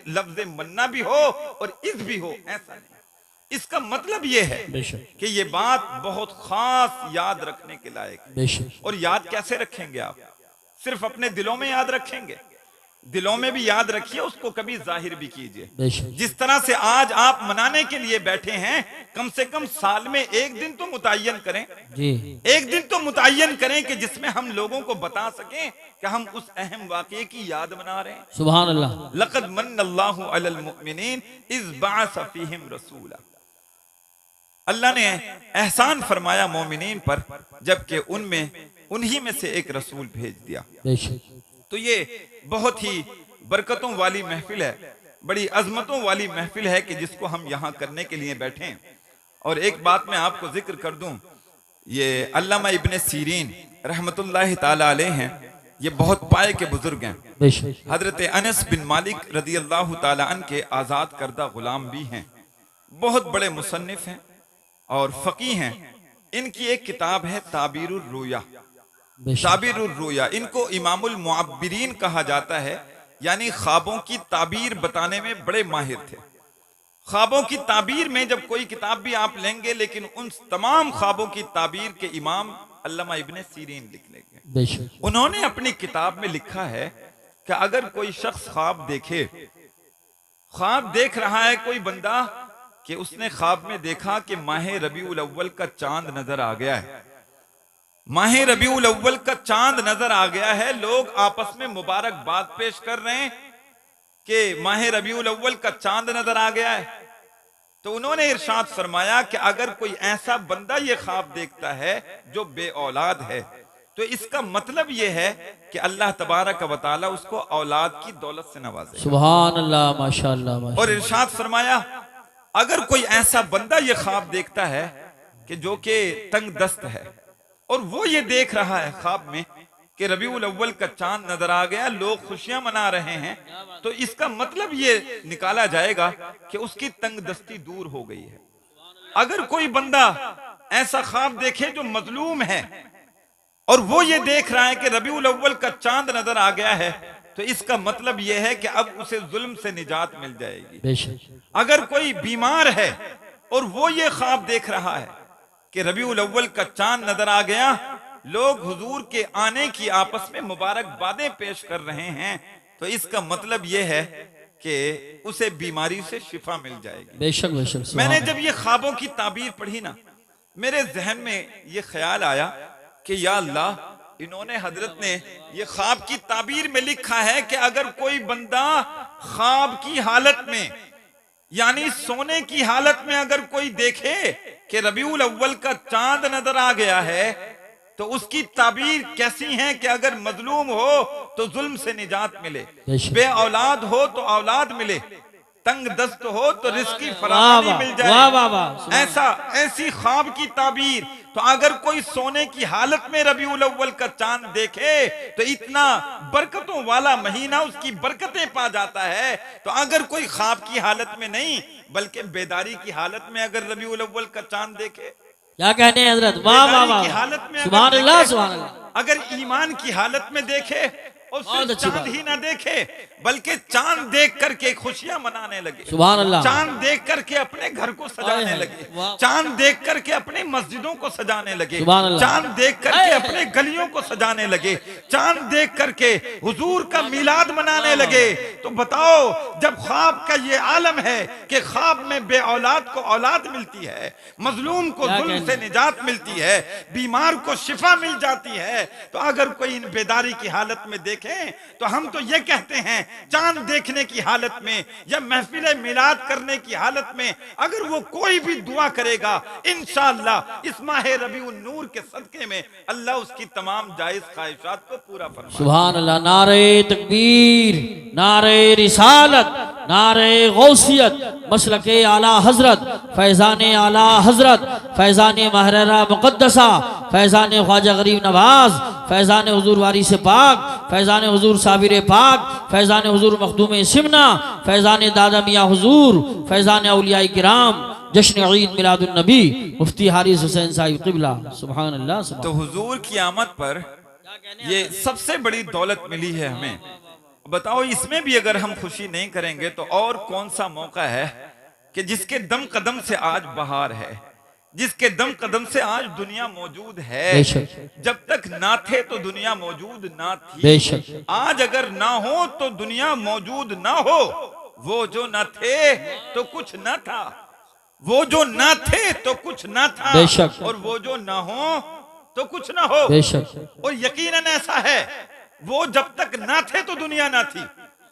लफ्ज मन्ना भी हो और इज़ भी हो, ऐसा नहीं। इसका मतलब यह है कि ये बात बहुत खास याद रखने के लायक है। और याद कैसे रखेंगे आप? सिर्फ अपने दिलों में याद रखेंगे? दिलों में भी याद रखिए, उसको कभी जाहिर भी कीजिए। जिस तरह से आज आप मनाने के लिए बैठे हैं, कम से कम साल में एक दिन तो मुतय्यन करें जी। एक दिन तो मुतय्यन करें कि जिसमें हम लोगों को बता सकें कि हम उस अहम वाक़ये की याद मना रहे हैं। सुभान अल्लाह। लक़द मन्नल्लाहु अलल मुमिनीन इज़ बअस फ़ीहिम रसूला। अल्लाह ने एहसान फरमाया मोमिनीन पर, जबकि उन्हीं में से एक रसूल भेज दिया। तो ये बहुत ही बरकतों वाली महफिल है, बड़ी अजमतों वाली महफिल है कि जिसको हम यहाँ करने के लिए बैठे हैं। और एक बात मैं आपको जिक्र कर दूं, ये अल्लामा इब्ने सीरीन रहमतुल्लाह ताला अलैह हैं, ये बहुत पाए के बुजुर्ग हैं। हजरत अनस बिन मालिक रदी अल्लाह ताला अन्हु के आज़ाद करदा गुलाम भी हैं, बहुत बड़े मुसन्निफ हैं और फ़क़ीह हैं। इनकी एक किताब है ताबीरुर रुया। ताबीरुर रुया, इनको इमामुल मुअब्बिरीन कहा जाता है, यानी ख्वाबों की ताबीर बताने में बड़े माहिर थे। ख्वाबों की ताबीर में जब कोई किताब भी आप लेंगे, लेकिन उन तमाम ख्वाबों की ताबीर के इमाम अल्लामा इब्ने सीरीन लिख लेंगे। उन्होंने अपनी किताब में लिखा है कि अगर कोई शख्स ख्वाब देखे, ख्वाब देख रहा है कोई बंदा कि उसने ख्वाब में देखा कि माह रबीउल अव्वल का चांद नजर आ गया है, माह रबीउल अव्वल का चांद नजर आ गया है, लोग आपस में मुबारकबाद पेश कर रहे हैं कि माह रबीउल अव्वल का चांद नजर आ गया है। तो उन्होंने इरशाद फरमाया कि अगर कोई ऐसा बंदा ये ख्वाब देखता है जो बे औलाद है, तो इसका मतलब ये है कि अल्लाह तबारक व तआला उसको औलाद की दौलत से नवाजेगा। सुभान अल्लाह, माशाअल्लाह। और इरशाद फरमाया अगर कोई ऐसा बंदा ये ख्वाब देखता है कि जो कि तंग दस्त है और वो ये देख रहा है ख्वाब में कि रबीउल अव्वल का चांद नजर आ गया, लोग खुशियां मना रहे हैं, तो इसका मतलब ये निकाला जाएगा कि उसकी तंग दस्ती दूर हो गई है। अगर कोई बंदा ऐसा ख्वाब देखे जो मजलूम है और वो ये देख रहा है कि रबीउल अव्वल का चांद नजर आ गया है, तो इसका मतलब यह है कि अब उसे जुल्म से निजात मिल जाएगी। अगर कोई बीमार है और वो ये ख्वाब देख रहा है कि रबीउल अव्वल का चांद नजर आ गया, लोग हुजूर के आने की आपस में मुबारकबादें पेश कर रहे हैं, तो इसका मतलब यह है कि उसे बीमारी से शिफा मिल जाएगी। बेशक बेशक। मैंने जब ये ख्वाबों की ताबीर पढ़ी ना, मेरे जहन में ये ख्याल आया कि या अल्लाह, इन्होंने हजरत ने ये ख्वाब की ताबीर में लिखा है कि अगर कोई बंदा ख्वाब की हालत में, यानी सोने की हालत में अगर कोई देखे कि रबीउल अव्वल का चांद नजर आ गया है, तो उसकी ताबीर कैसी है कि अगर मजलूम हो तो जुल्म से निजात मिले, बे औलाद हो तो औलाद मिले, तंग दस्त हो तो रिज़्क़ की फराहमी मिल जाए। ऐसी ख्वाब की ताबीर। तो अगर कोई सोने की हालत में रबीउल अव्वल का चांद देखे तो इतना बरकतों वाला महीना उसकी बरकतें पा जाता है। तो अगर कोई ख्वाब की हालत में नहीं बल्कि बेदारी की हालत में अगर रबीउल अव्वल का चांद देखे, क्या कहते हैं हजरत, वाह वाह वाह, हालत में सुभान अल्लाह सुभान अल्लाह, अगर ईमान की हालत में देखे और सिर्फ चांद ही ना देखे बल्कि चांद देख करके खुशियां मनाने लगे, सुभान अल्लाह, चांद देख करके अपने घर को सजाने लगे, चांद देख करके अपनी मस्जिदों को सजाने लगे, चांद देख करके अपने गलियों को सजाने लगे, चांद देख करके हुजूर का मिलाद मनाने लगे, तो बताओ, जब ख्वाब का ये आलम है कि ख्वाब में बे औलाद को औलाद मिलती है, मजलूम को जुल्म से निजात मिलती है, बीमार को शिफा मिल जाती है, तो अगर कोई इन बेदारी की हालत में देखें तो हम तो ये कहते हैं चांद देखने की हालत में या महफिल मिलाद करने की हालत में अगर वो कोई भी दुआ करेगा, इंशाअल्लाह इस माह रबीउन नूर के सदके में अल्लाह उसकी तमाम जायज ख्वाहिशात को पूरा फरमाए। सुभान अल्लाह। नारे तकबीर, नारे रिसालत, नारे गौसियत, मसलके आला हजरत, फैजान आला हजरत, फैजान महररा मुकद्दसा, फैजान ख्वाजा गरीब नवाज, फैजान हुजूर वारिस पाक, फैजान हुजूर साबिर पाक, फैजान हुजूर मखदूम सिमना, फैजान दादा मियाँ हुजूर, फैजान औलिया किराम, जश्न ईद मिलादुन नबी, मुफ्ती हारिस हुसैन साहिब क़िबला। सुभान अल्लाह। तो हुजूर की आमद पर ये सबसे बड़ी दौलत मिली है हमें। बताओ, इसमें भी अगर हम खुशी नहीं करेंगे तो और कौन सा मौका है कि जिसके दम कदम से आज बहार है, जिसके दम कदम से आज दुनिया मौजूद है। जब तक ना थे तो दुनिया मौजूद ना थी, आज अगर ना हो तो दुनिया मौजूद ना हो। वो जो ना थे तो कुछ ना था, वो जो ना थे तो कुछ ना था, और वो जो ना हो तो कुछ ना हो। और यकीनन ऐसा है, वो जब तक ना थे तो दुनिया ना थी,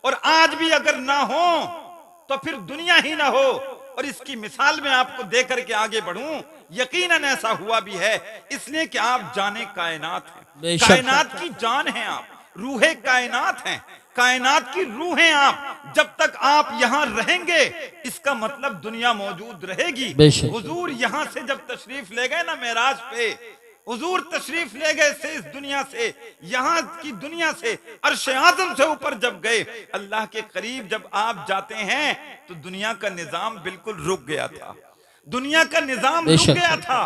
और आज भी अगर ना हो तो फिर दुनिया ही ना हो। और इसकी मिसाल में आपको देकर के आगे बढ़ूं, यकीनन ऐसा हुआ भी है, इसलिए कि आप जाने कायनात हैं, कायनात की जान हैं आप, रूहे कायनात हैं, कायनात की रूह हैं आप। जब तक आप यहाँ रहेंगे इसका मतलब दुनिया मौजूद रहेगी। हुजूर यहाँ से जब तशरीफ ले गए ना मेराज पे, हुजूर तशरीफ ले गए से इस दुनिया से, यहाँ की दुनिया से अर्श आज़म से ऊपर जब गए, अल्लाह के करीब जब आप जाते हैं तो दुनिया का निजाम बिल्कुल रुक गया था, दुनिया का निजाम रुक गया था।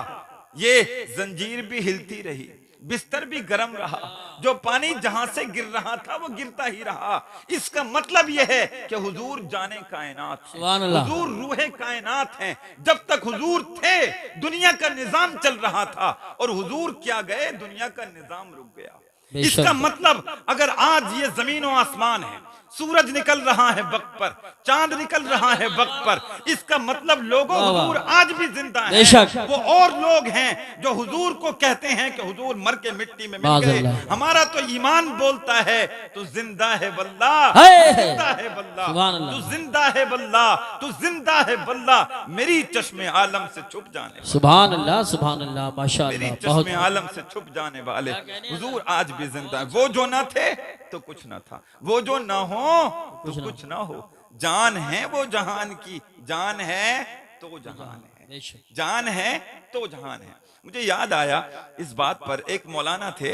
ये जंजीर भी हिलती रही, बिस्तर भी गर्म रहा, जो पानी जहां से गिर रहा था वो गिरता ही रहा। इसका मतलब यह है कि हुजूर जाने कायनात, हुजूर रूहे कायनात हैं। जब तक हुजूर थे दुनिया का निजाम चल रहा था, और हुजूर क्या गए दुनिया का निजाम रुक गया। इसका मतलब अगर आज ये जमीन और आसमान है, सूरज निकल रहा है वक्त पर, चांद निकल रहा है वक्त पर, इसका मतलब लोगों हुजूर आज भी जिंदा हैं। वो और लोग हैं जो हुजूर को कहते हैं कि हुजूर मर के मिट्टी में मिल गए। हमारा तो ईमान बोलता है तू जिंदा है वल्लाह, जिंदा है वल्लाह, तू जिंदा है वल्लाह, तू जिंदा है वल्लाह, मेरी चश्मे आलम से छुप जाने, सुभान अल्लाह, सुभान अल्लाह, माशाअल्लाह, मेरी चश्मे आलम से छुप जाने वाले हुजूर आज भी जिंदा है। वो जो ना थे तो कुछ ना था, वो जो ना हो तो कुछ ना हो। जान है वो जहान की, जान है तो जहान है, जान है तो जहान है। मुझे याद आया इस बात पर, एक मौलाना थे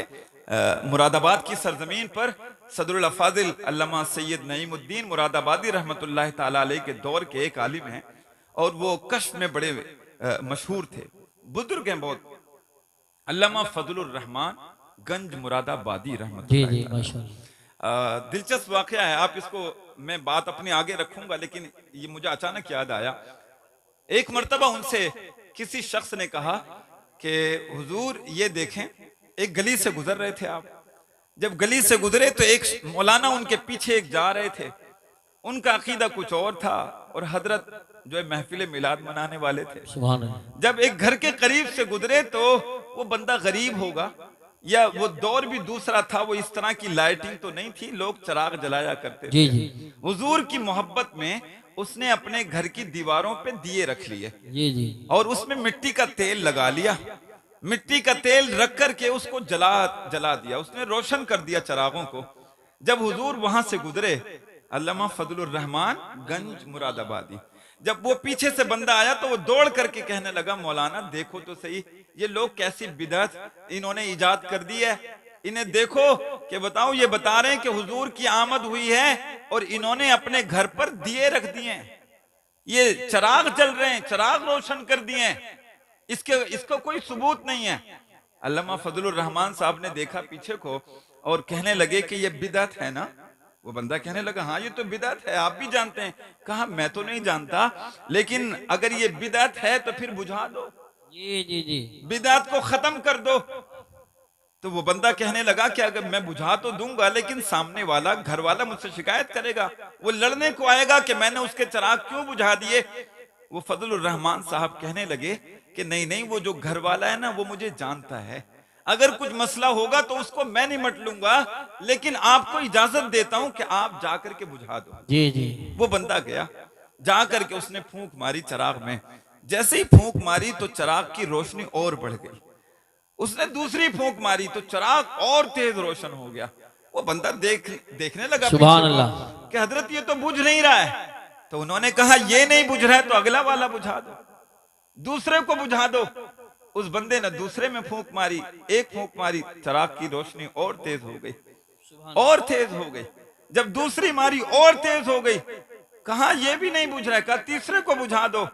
मुरादाबाद की सरजमीन पर, सदरुल अफाजिल अल्लामा सैयद नईमुद्दीन मुरादाबादी रहमतुल्लाह ताला अलैह के दौर के एक आलिम हैं, और वो कश्फ में बड़े मशहूर थे, बुजुर्ग हैं बहुत, अल्लामा फजलुर रहमान गंज मुरादाबादी रहमतुल्लाह। दिलचस्प वाकया है, आप इसको मैं बात अपने आगे रखूंगा, लेकिन ये मुझे अचानक याद आया। एक मर्तबा उनसे किसी शख्स ने कहा कि हुजूर ये देखें, एक गली से गुजर रहे थे आप, जब गली से गुजरे तो एक मौलाना उनके पीछे एक जा रहे थे, उनका अकीदा कुछ और था, और हजरत जो है महफिल मिलाद मनाने वाले थे। जब एक घर के करीब से गुजरे तो वो बंदा गरीब होगा, या वो दौर भी दूसरा था, वो इस तरह की लाइटिंग तो नहीं थी, लोग चिराग जलाया करते थे। हुजूर की मोहब्बत में उसने अपने घर की दीवारों पे दिए रख लिए, और उसमें मिट्टी का तेल लगा लिया, मिट्टी का तेल रख करके उसको जला दिया, उसने रोशन कर दिया चिरागों को। जब हुजूर वहां से गुजरे, अल्लामा फजलुर रहमान गंज मुरादाबादी, जब वो पीछे से बंदा आया तो वो दौड़ करके कहने लगा, मौलाना देखो तो सही, ये लोग कैसी बिदअत इन्होंने इजाद कर दी है, इन्हें देखो कि बताओ, ये बता रहे हैं कि हुजूर की आमद हुई है और इन्होंने अपने घर पर दिए रख दिए, ये चिराग जल रहे हैं, चिराग रोशन कर दिए, इसको कोई सबूत नहीं है। अल्लामा फजलुर रहमान साहब ने देखा पीछे को और कहने लगे कि ये बिदअत है ना। वो बंदा कहने लगा, हाँ ये तो बिदअत है, आप भी जानते हैं। कहा, मैं तो नहीं जानता, लेकिन अगर ये बिदअत है तो फिर बुझा दो, जी बिदअत को खत्म कर दो। तो वो बंदा कहने लगा कि अगर मैं बुझा तो दूंगा, लेकिन सामने वाला घर वाला मुझसे शिकायत करेगा, वो लड़ने को आएगा कि मैंने उसके चिराग क्यों बुझा दिए। वो फजलुर रहमान साहब कहने लगे कि नहीं नहीं, वो जो घर वाला है ना वो मुझे जानता है, अगर कुछ मसला होगा तो उसको मैं निमट लूंगा, लेकिन आपको इजाजत देता हूं कि आप जाकर के बुझा दो। जी जी। वो बंदा गया, जाकर के उसने फूंक मारी चिराग में। जैसे ही फूंक मारी तो चिराग की रोशनी और बढ़ गई। उसने दूसरी फूंक मारी तो चिराग और तेज रोशन हो गया। वो बंदा देखने लगा सुभान अल्लाह कि हजरत ये तो बुझ नहीं रहा है। तो उन्होंने कहा ये नहीं बुझ रहा है तो अगला वाला बुझा दो, दूसरे को बुझा दो। उस बंदे ने दूसरे में फूंक मारी, एक फूंक मारी, चिराग की रोशनी और तेज हो गई, और तेज हो गई। जब दूसरी मारी और तेज हो गई, कहा ये भी नहीं बुझ रहा है, कहा तीसरे को बुझा दो।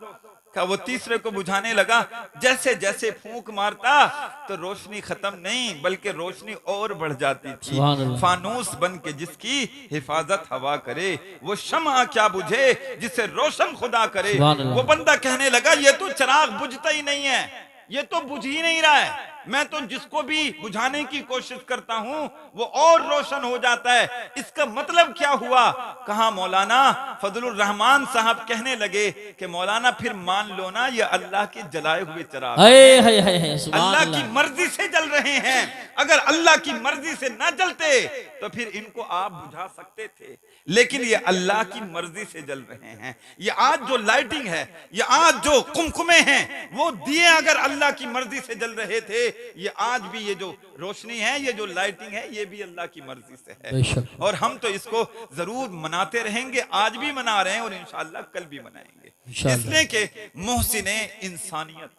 कहा वो तीसरे को बुझाने लगा। जैसे जैसे फूंक मारता तो रोशनी खत्म नहीं बल्कि रोशनी और बढ़ जाती थी। फानूस बन के जिसकी हिफाजत हवा करे, वो शम्आ क्या बुझे जिसे रोशन खुदा करे। वो बंदा कहने लगा ये तो चिराग बुझता ही नहीं है, ये तो बुझ ही नहीं रहा है, मैं तो जिसको भी बुझाने की कोशिश करता हूं वो और रोशन हो जाता है, इसका मतलब क्या हुआ। कहा मौलाना फजलुर रहमान साहब कहने लगे कि मौलाना फिर मान लो ना ये अल्लाह के जलाए हुए चिराग अल्लाह की मर्जी से जल रहे हैं। अगर अल्लाह की मर्जी से ना जलते तो फिर इनको आप बुझा सकते थे, लेकिन ये अल्लाह की मर्जी से जल रहे हैं। ये आज जो लाइटिंग है, ये आज जो कुमकुमे हैं, वो दिए अगर अल्लाह की मर्जी से जल रहे थे, ये आज भी ये जो रोशनी है, ये जो लाइटिंग है, ये भी अल्लाह की मर्जी से है। और हम तो इसको जरूर मनाते रहेंगे, आज भी मना रहे हैं और इंशाअल्लाह कल भी मनाएंगे। इसलिए कि मोहसिने इंसानियत,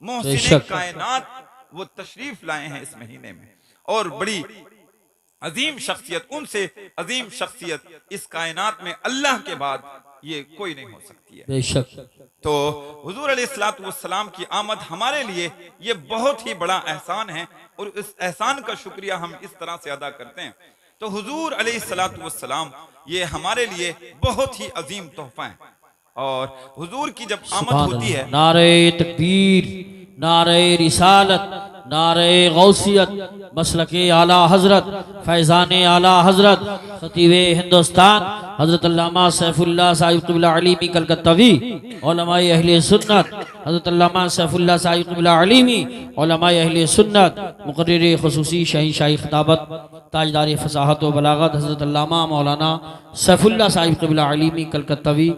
मोहसिने कायनात वो तशरीफ लाए हैं इस महीने में, और बड़ी अजीम शख्सियत, उनसे अजीम शख्सियत इस कायनात में अल्लाह के बाद ये कोई नहीं हो सकती है। बेशक। तो हुजूर अलैहिस्सलातु वस्सलाम की आमद हमारे लिए ये बहुत ही बड़ा एहसान है, और इस एहसान का शुक्रिया हम इस तरह से अदा करते हैं। तो हुजूर अलैहिस्सलातु वस्सलाम ये हमारे लिए बहुत ही अजीम तोहफा है। और हुजूर की जब आमद होती है, नारे तकबीर, नारे रिसालत, नारे गौसियत, मसलके आला हजरत, फैज़ाने आला हजरत, खतीबे हिंदुस्तान हजरत अल्लामा सैफुल्लाह साहिब क़िबला अलीमी कलकत्तावी, उलमाए अहले सुन्नत हजरत अल्लामा सैफुल्लाह साहिब क़िबला अलीमी, उलमाए अहले सुन्नत, मुक़र्रिर ख़ुसूसी शहींशाही खिताबत, ताजदार फसाहत व बलागत हजरत अल्लामा मौलाना सैफुल्लाह साहिब क़िबला अलीमी कलकत्तावी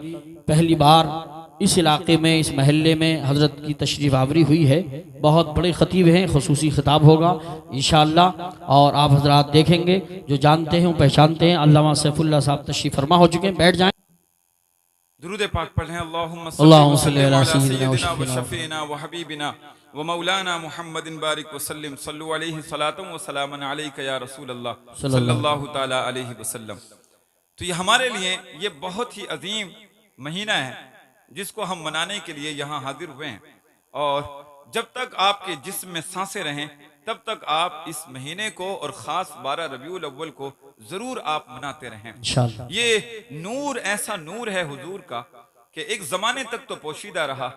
पहली बार इस इलाके में, इस महल्ले में हजरत की तशरीफ आवरी हुई है। बहुत बड़े खतीब हैं, खुसूसी खिताब होगा इंशाअल्लाह, और आप हजरात देखेंगे, जो जानते हैं पहचानते हैं। अल्लामा सैफुल्लाह साहब तशरीफ फरमा हो चुके हैं, बैठ जाएं। दुरूद पाक पढ़ें। अल्लाहुम्मा सल्ली अला सय्यिदिना व शफीना व हबीबिना व मौलाना मुहम्मदिन बारिक व सल्लिम सल्लु अलैहि सलातुम व सलामन अलैका या रसूल अल्लाह सल्लल्लाहु तआला अलैहि वसल्लम। तो ये हमारे लिए ये बहुत ही अजीम महीना है जिसको हम मनाने के लिए यहाँ हाजिर हुए हैं। और जब तक आपके जिस्म में सांसें रहें तब तक आप इस महीने को और ख़ास 12 रबीउल अव्वल को जरूर आप मनाते रहें। ये नूर ऐसा नूर है हुजूर का कि एक ज़माने तक तो पोशीदा रहा,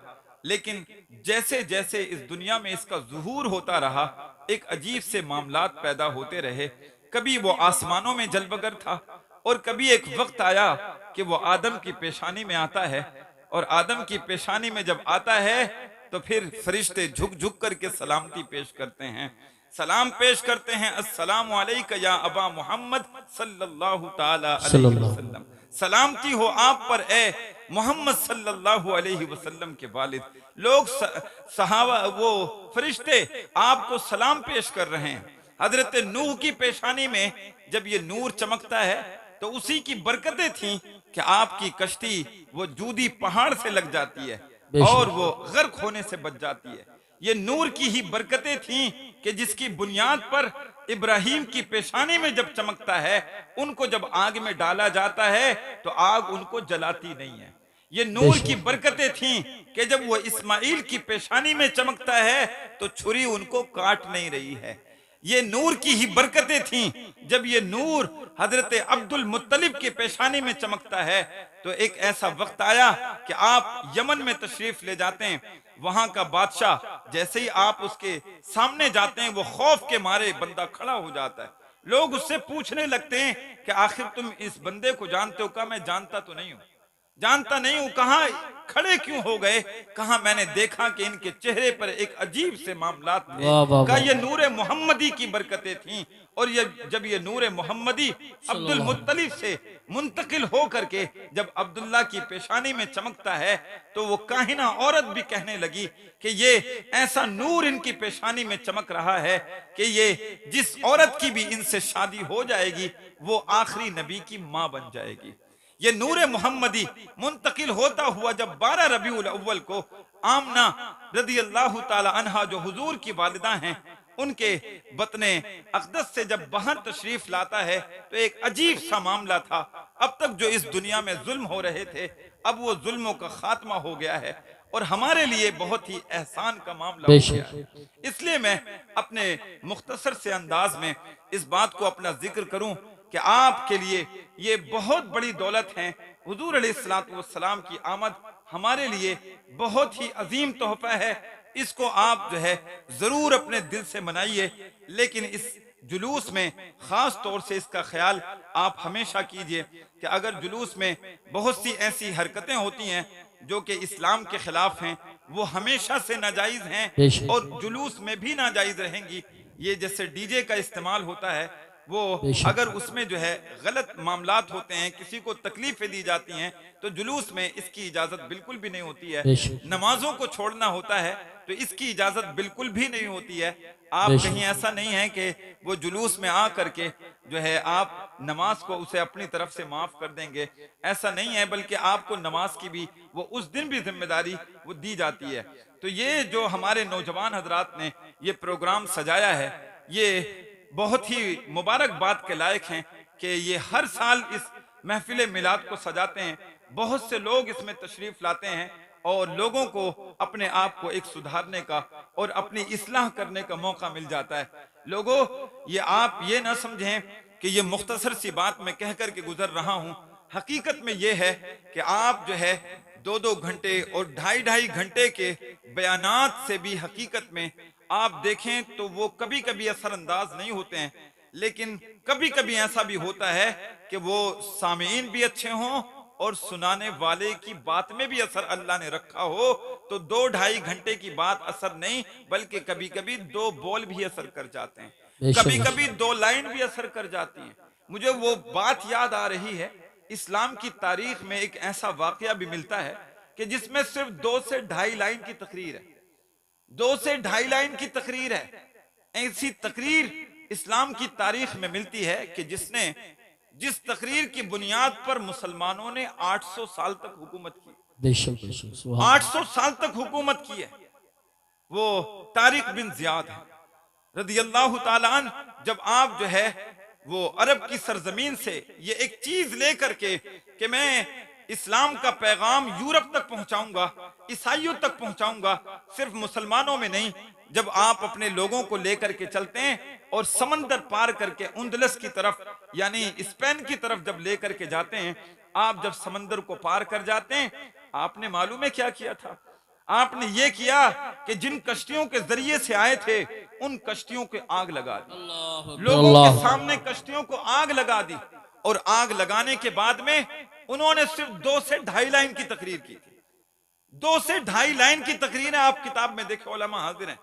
लेकिन जैसे जैसे इस दुनिया में इसका ज़ुहूर होता रहा, एक अजीब से मामलात पैदा होते रहे। कभी वो आसमानों में जलवगर था, और कभी एक वक्त आया कि वो आदम की पेशानी में आता है, और आदम की पेशानी में जब आता है तो फिर फरिश्ते झुक झुक करके सलामती पेश करते हैं, सलाम पेश करते हैं, अस्सलामु अलैका या अबा मोहम्मद सल्लल्लाहु ताला अलैहि वसल्लम, सलामती हो आप पर ए मोहम्मद सल्लल्लाहु अलैहि वसल्लम के वालिद। लोग सहाबा, वो फरिश्ते आपको सलाम पेश कर रहे हैं। हजरत नूह की पेशानी में जब ये नूर चमकता है तो उसी की बरकतें थी कि आपकी कश्ती वो जूदी पहाड़ से लग जाती है और वो गर्क होने से बच जाती है। ये नूर की ही बरकतें थीं कि जिसकी बुनियाद पर इब्राहिम की पेशानी में जब चमकता है, उनको जब आग में डाला जाता है तो आग उनको जलाती नहीं है। ये नूर की बरकतें थीं कि जब वो इस्माइल की पेशानी में चमकता है तो छुरी उनको काट नहीं रही है। ये नूर की ही बरकतें थीं। जब ये नूर हजरत अब्दुल मुत्तलिब के पेशानी में चमकता है तो एक ऐसा वक्त आया कि आप यमन में तशरीफ ले जाते हैं, वहां का बादशाह जैसे ही आप उसके सामने जाते हैं वो खौफ के मारे बंदा खड़ा हो जाता है। लोग उससे पूछने लगते हैं कि आखिर तुम इस बंदे को जानते हो? कहा मैं जानता तो नहीं हूं, जानता नहीं हूं। कहा खड़े क्यों हो गए? कहा मैंने देखा कि इनके चेहरे पर एक अजीब से मामलात थे। कहा ये नूरे मोहम्मदी की बरकतें थीं। और ये जब ये नूरे मोहम्मदी अब्दुल मुत्तलिब से मुंतकिल हो करके जब अब्दुल्ला की पेशानी में चमकता है तो वो काहिना औरत भी कहने लगी कि ये ऐसा नूर इनकी पेशानी में चमक रहा है कि ये जिस औरत की भी इनसे शादी हो जाएगी वो आखिरी नबी की मां बन जाएगी। ये नूरे मोहम्मदी मुंतकिल होता हुआ जब 12 रबीउल अव्वल को आमना रदी अल्लाह ताला अन्हा जो हुजूर की वालिदा हैं उनके बतने अक़दस से जब बाहर तशरीफ लाता है तो एक अजीब सा मामला था। अब तक जो इस दुनिया में जुल्म हो रहे थे अब वो जुल्मों का खात्मा हो गया है और हमारे लिए बहुत ही एहसान का मामला हो गया है। इसलिए मैं अपने मुख्तसर से अंदाज में इस बात को अपना जिक्र करूं कि आपके लिए ये बहुत बड़ी दौलत है। हुजूर अलैहिस्सलातु वस्सलाम की आमद हमारे लिए बहुत ही अजीम तोहफा है। इसको आप जो है जरूर अपने दिल से मनाइए, लेकिन इस जुलूस में खास तौर से इसका ख्याल आप हमेशा कीजिए कि अगर जुलूस में बहुत सी ऐसी हरकतें होती हैं जो कि इस्लाम के खिलाफ हैं वो हमेशा से नाजायज हैं और जुलूस में भी नाजायज रहेंगी। ये जैसे डीजे का इस्तेमाल होता है वो अगर उसमें जो है गलत मामलात होते हैं, किसी को तकलीफें दी जाती हैं तो जुलूस में इसकी इजाजत बिल्कुल भी नहीं होती है। नमाजों को छोड़ना होता है तो इसकी इजाजत बिल्कुल भी नहीं होती है। आप कहीं ऐसा नहीं है कि वो जुलूस में आ करके जो है आप नमाज को उसे अपनी तरफ से माफ कर देंगे, ऐसा नहीं है, बल्कि आपको नमाज की भी वो उस दिन भी जिम्मेदारी वो दी जाती है। तो ये जो हमारे नौजवान हजरात ने ये प्रोग्राम सजाया है ये बहुत ही मुबारक बात के लायक हैं कि ये हर साल इस महफिल मिलाद को सजाते हैं। बहुत से लोग इसमें तशरीफ लाते हैं और लोगों को अपने आप को एक सुधारने का और अपनी इस्लाह करने का मौका मिल जाता है। लोगों ये आप ये ना समझें कि ये मुख्तसर सी बात मैं कह कर के गुजर रहा हूँ। हकीकत में ये है कि आप जो है 2-2 घंटे और 2.5 घंटे के बयानात से भी हकीकत में आप देखें तो वो कभी कभी असरअंदाज नहीं होते हैं, लेकिन कभी कभी ऐसा भी होता है कि वो सामीन भी अच्छे हों और सुनाने वाले की बात में भी असर अल्लाह ने रखा हो। तो 2-2.5 घंटे की बात असर नहीं बल्कि कभी कभी 2 बोल भी असर कर जाते हैं, कभी कभी 2 लाइन भी असर कर जाती हैं। मुझे वो बात याद आ रही है, इस्लाम की तारीख में एक ऐसा वाकया भी मिलता है कि जिसमें सिर्फ 2 से 2.5 लाइन की तकरीर है, 2 से 2.5 लाइन की तकरीर है। ऐसी तकरीर इस्लाम की तारीख में मिलती है कि जिस तकरीर की बुनियाद पर मुसलमानों ने 800 साल तक हुकूमत की, 800 साल तक हुकूमत की है, वो तारिक बिन जियाद है रदियल्लाहु ताला अन्हु। जब आप जो है वो अरब की सरजमीन से ये एक चीज लेकर के कि मैं इस्लाम का पैगाम यूरोप तक पहुंचाऊंगा, ईसाइयों तक पहुंचाऊंगा, सिर्फ मुसलमानों में नहीं, जब आप अपने लोगों को लेकर के चलते हैं और समंदर पार करके उंदलस की तरफ यानी स्पेन की तरफ जब लेकर के जाते हैं, आप जब समंदर को पार कर जाते हैं आपने मालूम है क्या किया था? आपने ये किया कि जिन कश्तियों के जरिए से आए थे उन कश्तियों को आग लगा दी, लोगों के सामने कश्तियों को आग लगा दी और आग लगाने के बाद में उन्होंने सिर्फ 2 से 2.5 लाइन की तकरीर की थी। 2 से 2.5 लाइन की तकरीर है, आप किताब में देखे उलमा हाजिर हैं,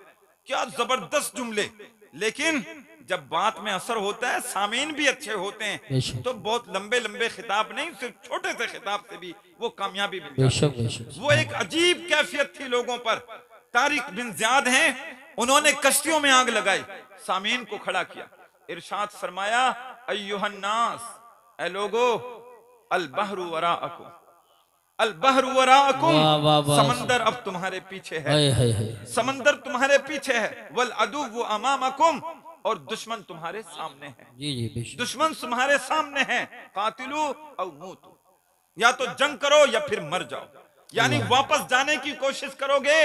क्या जबरदस्त जुमले। लेकिन जब बात में असर होता है, सामीन भी अच्छे होते हैं तो बहुत लंबे लंबे खिताब नहीं, सिर्फ छोटे से खिताब से भी वो कामयाबी मिल जाती है। वो एक अजीब कैफियत थी लोगों पर। तारिक बिन जियाद हैं, उन्होंने कश्तियों में आग लगाई, सामीन को खड़ा किया, इरशाद फरमाया अय्युहन्नास, ऐ लोगो, अल बहरु वराअकुम, अल बहरु वराअकुम, समंदर अब तुम्हारे पीछे है, समंदर तुम्हारे पीछे है, वल अदुव्वु अमामकुम, और दुश्मन तुम्हारे सामने है, दुश्मन तुम्हारे सामने है, कातिलू औ मूतू, या तो जंग करो या फिर मर जाओ, यानी वापस जाने की कोशिश करोगे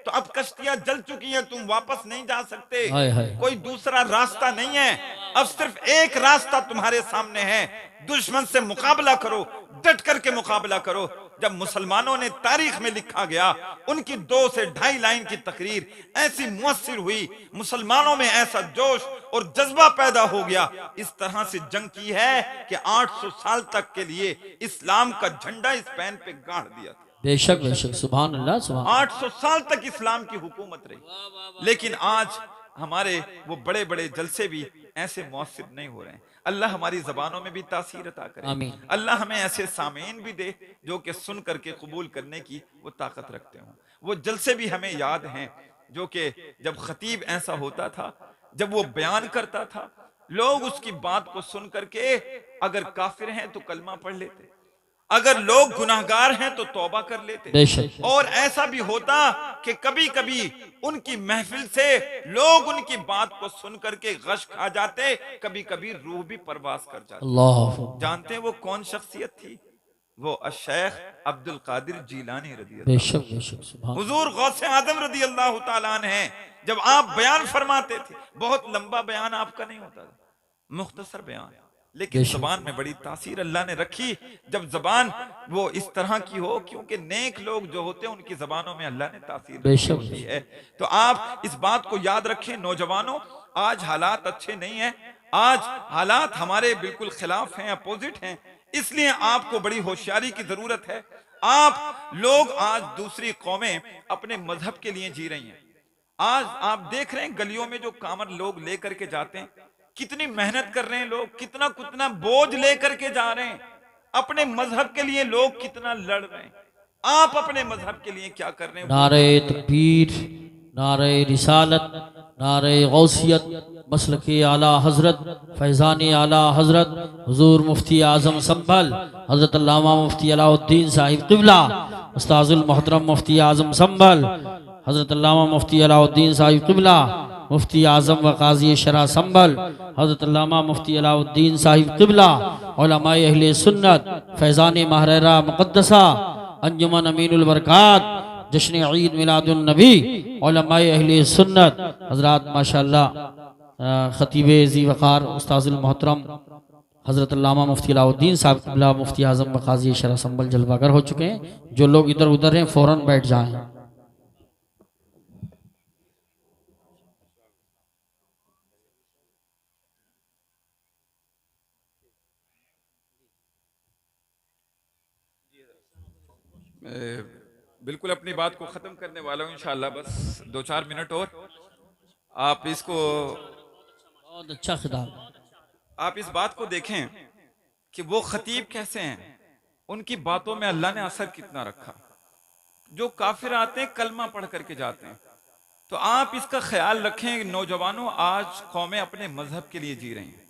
तो अब कश्तियां जल चुकी हैं, तुम वापस नहीं जा सकते, हाय हाय। कोई दूसरा रास्ता नहीं है, अब सिर्फ एक रास्ता तुम्हारे सामने है, दुश्मन से मुकाबला करो, डट करके मुकाबला करो। जब मुसलमानों ने तारीख में लिखा गया, उनकी 2 से 2.5 लाइन की तकरीर ऐसी मुअस्सिर हुई, मुसलमानों में ऐसा जोश और जज्बा पैदा हो गया, इस तरह से जंग की है कि 800 साल तक के लिए इस्लाम का झंडा स्पेन पे गाड़ दिया था। बेशक बेशक, सुभान अल्लाह सुभान। 800 साल तक इस्लाम की हुकूमत रही, लेकिन आज हमारे वो बड़े बड़े जलसे भी ऐसे मौसर नहीं हो रहे हैं। अल्लाह हमारी जबानों में भी तासीर अता करे, आमीन। अल्लाह हमें ऐसे सामीन भी दे जो कि सुन करके कबूल करने की वो ताकत रखते हों। वो जलसे भी हमें याद हैं जो कि जब खतीब ऐसा होता था, जब वो बयान करता था, लोग उसकी बात को सुन करके अगर काफिर हैं तो कलमा पढ़ लेते, अगर लोग गुनाहगार हैं तो तौबा कर लेते, बेशक। और ऐसा भी होता कि कभी कभी उनकी महफिल से लोग उनकी बात को सुन करके गश खा जाते, कभी कभी रूह भी परवास कर जाती। अल्लाह। जानते हैं वो कौन शख्सियत थी? वो शेख अब्दुल कादिर जीलानी रदी अल्लाह। बेशक बेशक, सुभान। हुजूर गौसे आदम रदी अल्लाह ताला अन्हु हैं, जब आप बयान फरमाते थे, बहुत लंबा बयान आपका नहीं होता था, मुख्तसर बयान, लेकिन जबान में बड़ी तासीर अल्लाह ने रखी। जब जबान वो इस तरह की हो, क्योंकि नेक लोग जो होते हैं उनकी जबानों में अल्लाह ने तासीर रखी होती है। तो आप इस बात को याद रखें नौजवानों, आज हालात अच्छे नहीं है, आज हालात हमारे बिल्कुल खिलाफ हैं, अपोजिट हैं, इसलिए आपको बड़ी होशियारी की जरूरत है। आप लोग आज दूसरी कौमें अपने मजहब के लिए जी रही हैं। आज आप देख रहे हैं गलियों में जो कामर लोग लेकर के जाते हैं, कितनी मेहनत कर रहे हैं लोग, कितना कितना बोझ लेकर के जा रहे हैं, अपने मजहब के लिए लोग कितना लड़ रहे हैं। आप अपने मजहब के लिए क्या कर रहे हैं? नारे तकबीर, नारे रिसालत, नारे गौसियत, मसलके आला हजरत, फैज़ान आला हजरत, हुजूर मुफ्ती आजम संभल हजरत अल्लामा मुफ्ती अलाउद्दीन साहिब क़िबला, उस्ताजुल मोहतरम मुफ्ती आजम संभल हजरत अल्लामा मुफ्ती अलाउद्दीन साहिब क़िबला, मुफ्ती आजम व काज़ी शरा संभल हजरत अल्लामा मुफ्ती अलाउद्दीन साहिब क़िबला, उलमाए अहले सुन्नत, फैज़ान महरेरा मुक़द्दसा, अंजुमन अमीनुल बरकात, जश्न ईद मिलादुन नबी, उलमाए अहले सुन्नत हजरात, माशाअल्लाह खतीब ज़ी वक़ार उस्ताजुल मोहतरम हजरत अल्लामा मुफ्ती अलाउद्दीन साहिब क़िबला, मुफ्ती आजम व काज़ी शरा संभल जलवागर हो चुके हैं। जो लोग इधर उधर हैं फौरन बैठ जाएं। बिल्कुल अपनी बात को खत्म करने वाला हूँ इंशाअल्लाह, बस 2-4 मिनट और। आप इसको, बहुत अच्छा खिताब। आप इस बात को देखें कि वो खतीब कैसे हैं, उनकी बातों में अल्लाह ने असर कितना रखा। जो काफिर आते हैं कलमा पढ़ करके जाते हैं, तो आप इसका ख्याल रखें नौजवानों, आज कौमें अपने मजहब के लिए जी रही हैं।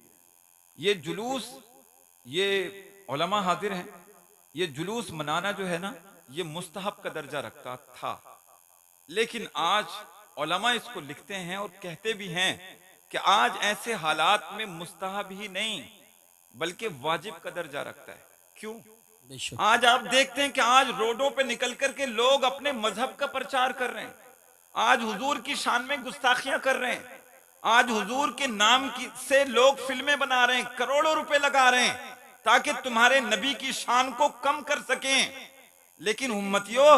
ये जुलूस, ये उलमा हाजिर हैं, ये जुलूस मनाना जो है ना, ये मुस्तहब का दर्जा रखता था, लेकिन आज उलमा इसको लिखते हैं और कहते भी हैं कि आज ऐसे हालात में मुस्तहब ही नहीं बल्कि वाजिब का दर्जा रखता है। क्यों? आज आप देखते हैं कि आज रोडों पे निकल करके लोग अपने मजहब का प्रचार कर रहे हैं, आज हुजूर की शान में गुस्ताखियां कर रहे हैं, आज हुजूर के नाम की से लोग फिल्में बना रहे हैं, करोड़ों रुपए लगा रहे हैं ताकि तुम्हारे नबी की शान को कम कर सकें। लेकिन उम्मतियों,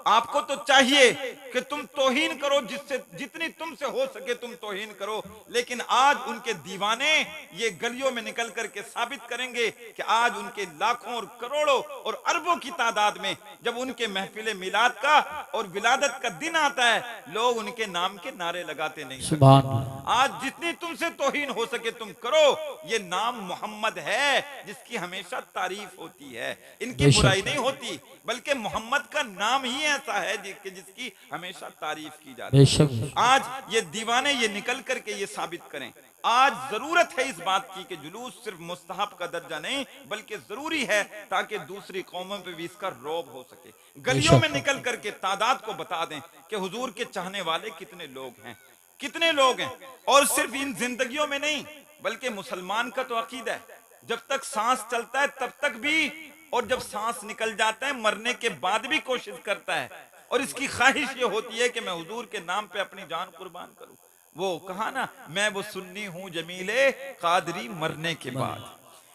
आपको तो चाहिए कि तुम तौहीन करो, जिससे जितनी तुमसे हो सके तुम तौहीन करो, लेकिन आज उनके दीवाने ये गलियों में निकल करके साबित करेंगे कि आज उनके लाखों और करोड़ों और अरबों की तादाद में जब उनके महफिल मिलाद का और विलादत का दिन आता है, लोग उनके नाम के नारे लगाते नहीं। सुभान अल्लाह। आज जितनी तुमसे तौहीन हो सके तुम करो, ये नाम मोहम्मद है जिसकी हमेशा तारीफ होती है, इनकी बुराई नहीं होती, बल्कि मोहम्मद का नाम ही ऐसा है जिसकी हमेशा तारीफ की जाती है। आज ये दीवाने ये निकल करके ये साबित करें। आज जरूरत है इस बात की कि जुलूस सिर्फ मुस्तहब का दर्जा नहीं बल्कि जरूरी है, ताकि दूसरी कौमों पे भी इसका रौब हो सके। गलियों में निकल करके तादाद को बता दें कि हुजूर के चाहने वाले कितने लोग हैं, कितने लोग हैं। और सिर्फ इन जिंदगियों में नहीं बल्कि मुसलमान का तो अकीदा है, जब तक सांस चलता है तब तक भी, और जब सांस निकल जाता है मरने के बाद भी कोशिश करता है और इसकी ख्वाहिश ये होती है कि मैं हुजूर के नाम पे अपनी जान कुर्बान करूं। वो कहा ना, मैं वो सुन्नी हूं जमीले कादरी मरने के बाद,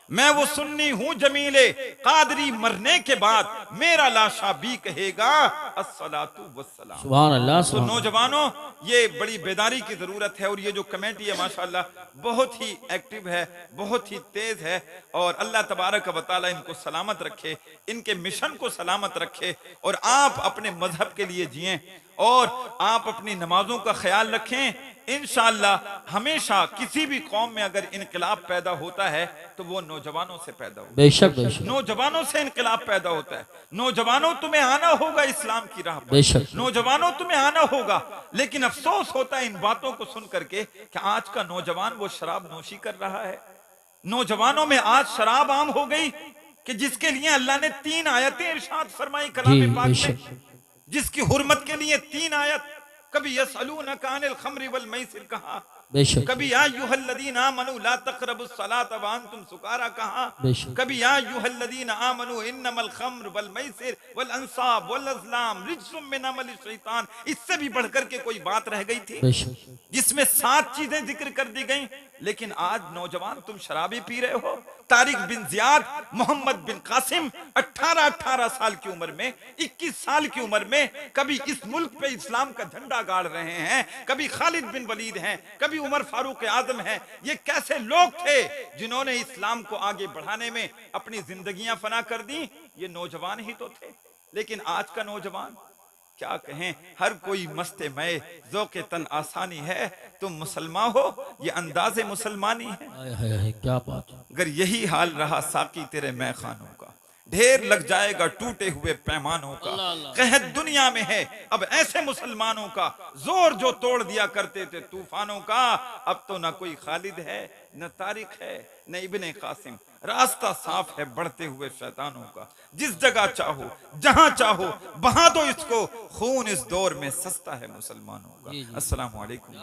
मैं वो सुन्नी हूं जमीले कादरी मरने के बाद, मेरा लाशा भी कहेगा अस्सलातु वस्सलाम। सुभान अल्लाह। तो नौजवानों, ये बड़ी बेदारी की जरूरत है। और ये जो कमेटी है माशाल्लाह बहुत ही एक्टिव है, बहुत ही तेज है। और अल्लाह तबारक व तआला इनको सलामत रखे, इनके मिशन को सलामत रखे। और आप अपने मजहब के लिए जिएं और आप अपनी नमाजों का ख्याल रखें। इंशाअल्लाह हमेशा किसी भी कौम में अगर इनकलाब पैदा होता है तो वो नौजवानों से पैदा होता है। बेशक बेशक नौजवानों से इनकलाब पैदा होता है। नौजवानों तुम्हें आना होगा इस्लाम की राह पर, बेशक नौजवानों तुम्हें आना होगा। लेकिन अफसोस होता है इन बातों को सुन करके कि आज का नौजवान वो शराब नोशी कर रहा है। नौजवानों में आज शराब आम हो गई कि जिसके लिए अल्लाह ने 3 आयतें इरशाद फरमाई कलाम पाक में, जिसकी हुर्मत के लिए 3 आयत। कभी यसअलूनका अनिल खम्रि वल मैसिर कहा, बेशक कभी या अय्युहल्लज़ीना आमनू ला तक़रबुस सलात व अंतुम सुकारा कहा, कभी या अय्युहल्लज़ीना आमनू इन्नमल खम्र वल मैसिर वल अंसाब वल अज़लाम रिज्सुम मिन अमलि शैतान। इससे भी बढ़कर के कोई बात रह गई थी जिसमें 7 चीजें जिक्र कर दी गई। लेकिन आज नौजवान तुम शराबी पी रहे हो। तारिक बिन जियाद, मोहम्मद बिन कासिम 18 साल की उम्र में, 21 साल की उम्र में कभी इस मुल्क पे इस्लाम का झंडा गाड़ रहे हैं, कभी खालिद बिन वलीद हैं, कभी उमर फारूक आजम हैं। ये कैसे लोग थे जिन्होंने इस्लाम को आगे बढ़ाने में अपनी जिंदगियां फना कर दी? ये नौजवान ही तो थे। लेकिन आज का नौजवान क्या कहें, हर कोई मस्ते मय ज़ौक़े तन आसानी है, तुम मुसलमान हो ये अंदाज़े मुसलमानी है। क्या बात। अगर यही हाल रहा साकी तेरे मैखानों का, ढेर लग जाएगा टूटे हुए पैमानों का। कहत दुनिया में है अब ऐसे मुसलमानों का, जोर जो तोड़ दिया करते थे तूफानों का। अब तो ना कोई खालिद है, न तारिक है, न इब्ने कासिम। रास्ता साफ है बढ़ते हुए शैतानों का। जिस जगह चाहो जहां चाहो बहा दो इसको, खून इस दौर में सस्ता है मुसलमानों का। अस्सलामु अलैकुम।